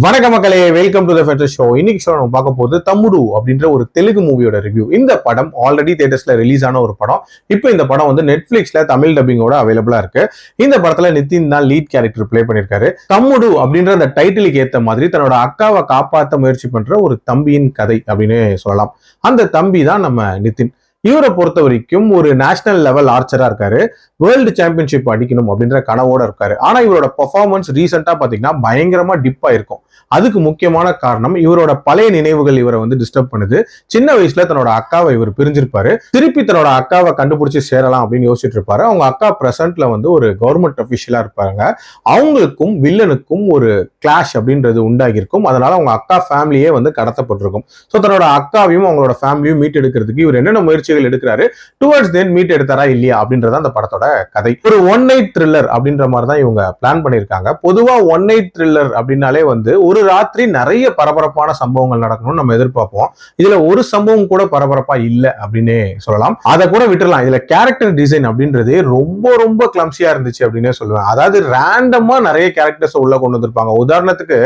வணக்க மக்களே, welcome to the ஃபெட்டர் show. இன்னைக்கு ஷோ நம்ம பார்க்க போது தம்முடு அப்படின்ற ஒரு தெலுங்கு மூவியோட ரிவ்யூ. இந்த படம் ஆல்ரெடி தியேட்டர்ஸ்ல ரிலீஸ் ஆன ஒரு படம். இப்போ இந்த படம் வந்து நெட்ஃபிளிக்ஸ்ல தமிழ் டப்பிங்கோட அவைலபிளா இருக்கு. இந்த படத்துல நிதின் தான் லீட் கேரக்டர் பிளே பண்ணிருக்காரு. தம்முடு அப்படின்ற அந்த டைட்டிலுக்கு ஏத்த மாதிரி தன்னோட அக்காவை காப்பாற்ற முயற்சி பண்ற ஒரு தம்பியின் கதை அப்படின்னு சொல்லலாம். அந்த தம்பி தான் நம்ம நிதின். இவரை பொறுத்த வரைக்கும் ஒரு நேஷனல் லெவல் ஆர்ச்சரா இருக்காரு. வேர்ல்டு சாம்பியன்ஷிப் அடிக்கணும் அப்படின்ற கனவோட இருக்காரு. ஆனா இவரோட பெர்ஃபார்மன்ஸ் ரீசெண்டா பாத்தீங்கன்னா பயங்கரமா டிப் ஆயிருக்கும். அதுக்கு முக்கியமான காரணம் இவரோட பழைய நினைவுகள் இவரை வந்து டிஸ்டர்ப் பண்ணுது. சின்ன வயசுல தன்னோட அக்காவை இவர் பிரிஞ்சிருப்பாரு. திருப்பி தன்னோட அக்காவை கண்டுபிடிச்சு சேரலாம் அப்படின்னு யோசிச்சுட்டு இருப்பாரு. அவங்க அக்கா பிரசன்ட்ல வந்து ஒரு கவர்மெண்ட் அபிஷியலா இருப்பாங்க. அவங்களுக்கும் வில்லனுக்கும் ஒரு கிளாஷ் அப்படின்றது உண்டாகி இருக்கும். அதனால அவங்க அக்கா ஃபேமிலியே வந்து கடத்தப்பட்டிருக்கும். ஸோ தன்னோட அக்காவையும் அவங்களோட ஃபேமிலியும் மீட் எடுக்கிறதுக்கு இவர் என்னென்ன முயற்சிகள் எடுக்கிறாரு, டுவர்ட்ஸ் தென் மீட் எடுத்தாரா இல்லையா அப்படின்றத அந்த படத்தோட கதை. ஒரு ஒன் நைட் த்ரில்லர் அப்படின்ற மாதிரி தான் இவங்க பிளான் பண்ணிருக்காங்க. பொதுவா ஒன் நைட் த்ரில்லர் அப்படின்னாலே வந்து ஒரு ராத்திரி நிறைய பரபரப்பான சம்பவங்கள் நடக்கணும்னு நம்ம எதிர்பார்ப்போம். இதுல ஒரு சம்பவம் கூட பரபரப்பா இல்ல அப்படின்னே சொல்லலாம். அதை கூட விட்டுறலாம். இதுல கேரக்டர் டிசைன் அப்படின்றதே ரொம்ப ரொம்ப கிளம்சியா இருந்துச்சு அப்படின்னே சொல்லுவேன். அதாவது ரேண்டமா நிறைய கேரக்டர்ஸ் உள்ள கொண்டு வந்திருப்பாங்க. உதாரணத்துக்கு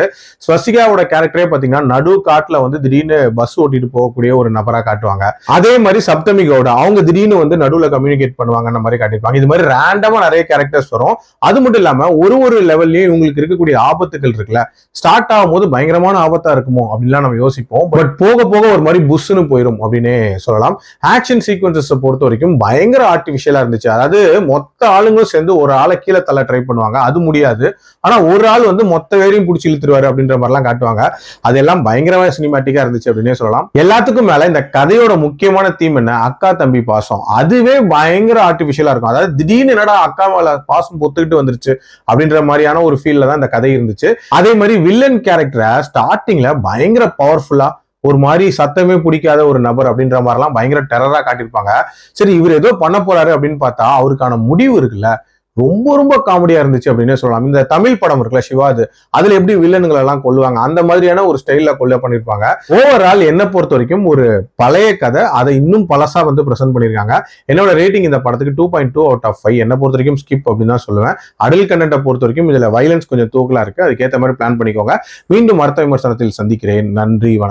ஸ்வசிகாவோட கேரக்டரே பாத்தீங்கன்னா நடு காட்டுல வந்து திடீர்னு பஸ் ஓட்டிட்டு போகக்கூடிய ஒரு நபரா காட்டுவாங்க. அதே மாதிரி சப்தமி கவுடா அவங்க திடீர்னு வந்து நடுவுல கம்யூனிகேட் பண்ணுவாங்க மாதிரி காட்டிருப்பாங்க. இது மாதிரி ரேண்டமா நிறைய கேரக்டர்ஸ் வரும். அது மட்டும் இல்லாம ஒரு லெவல்லயும் இவங்களுக்கு இருக்கக்கூடிய ஆபத்துகள் இருக்குல்ல, ஸ்டார்ட் ஆகும் போது பயங்கரமான ஆபத்தா இருக்குமோ அப்படின்லாம் நம்ம யோசிப்போம். பட் போக போக ஒரு மாதிரி புஷ்னு போயிடும் அப்படின்னே சொல்லலாம். ஆக்ஷன் சீக்வன்சஸ் பொறுத்த வரைக்கும் பயங்கர ஆர்டிபிஷியலா இருந்துச்சு. அதாவது மொத்த ஆளுங்களும் சேர்ந்து ஒரு ஆளை கீழே தள்ள ட்ரை பண்ணுவாங்க, அது முடியாது. ஆனா ஒரு ஆள் வந்து மொத்த வேரையும் பிடிச்சி இழுத்துருவாரு அப்படின்ற மாதிரிலாம் காட்டுவாங்க. அதெல்லாம் பயங்கரமா சினிமேட்டிக்கா இருந்துச்சு அப்படின்னே சொல்லலாம். எல்லாத்துக்கும் மேல இந்த கதையோட முக்கியமான தீம் என்ன, அக்கா தம்பி பாசம். அதுவே பயங்கர ஆர்டிபிஷியலா இருக்கும். அதாவது திடீர்னு என்னடா அக்கா மேல பாசம் பொத்துக்கிட்டு வந்துருச்சு அப்படின்ற மாதிரியான ஒரு ஃபீல்ல தான் இந்த கதை இருந்துச்சு. அதே மாதிரி வில்லன் கேரக்டரை ஸ்டார்டிங்ல பயங்கர பவர்ஃபுல்லா ஒரு மாதிரி சத்தமே பிடிக்காத ஒரு நபர் அப்படின்ற மாதிரிலாம் பயங்கர டெரரா காட்டியிருப்பாங்க. சரி, இவர் ஏதோ பண்ண போறாரு அப்படின்னு பார்த்தா அவருக்கான முடிவு இருக்குல்ல, ரொம்ப ரொம்ப காமெடியா இருந்துச்சு அப்படின்னே சொல்லலாம். இந்த தமிழ் படம் இருக்குல்ல சிவாது, அதுல எப்படி வில்லன்களை எல்லாம் கொல்லுவாங்க அந்த மாதிரியான ஒரு ஸ்டைல்ல கொல்ல பண்ணிருப்பாங்க. ஓவரால் என்ன பொறுத்த வரைக்கும் ஒரு பழைய கதை, அதை இன்னும் பழசா வந்து பிரசன்ட் பண்ணிருக்காங்க. என்னோட ரேட்டிங் இந்த படத்துக்கு 2.2 out of 5. என்ன பொறுத்த வரைக்கும் ஸ்கிப் அப்படின்னு தான் சொல்லுவேன். அடல்ட் கண்டென்ட்டை பொறுத்த வரைக்கும் இதுல வைலன்ஸ் கொஞ்சம் தூக்கலா இருக்கு. அதுக்கேற்ற மாதிரி பிளான் பண்ணிக்கோங்க. மீண்டும் அடுத்த விமர்சனத்தில் சந்திக்கிறேன். நன்றி, வணக்கம்.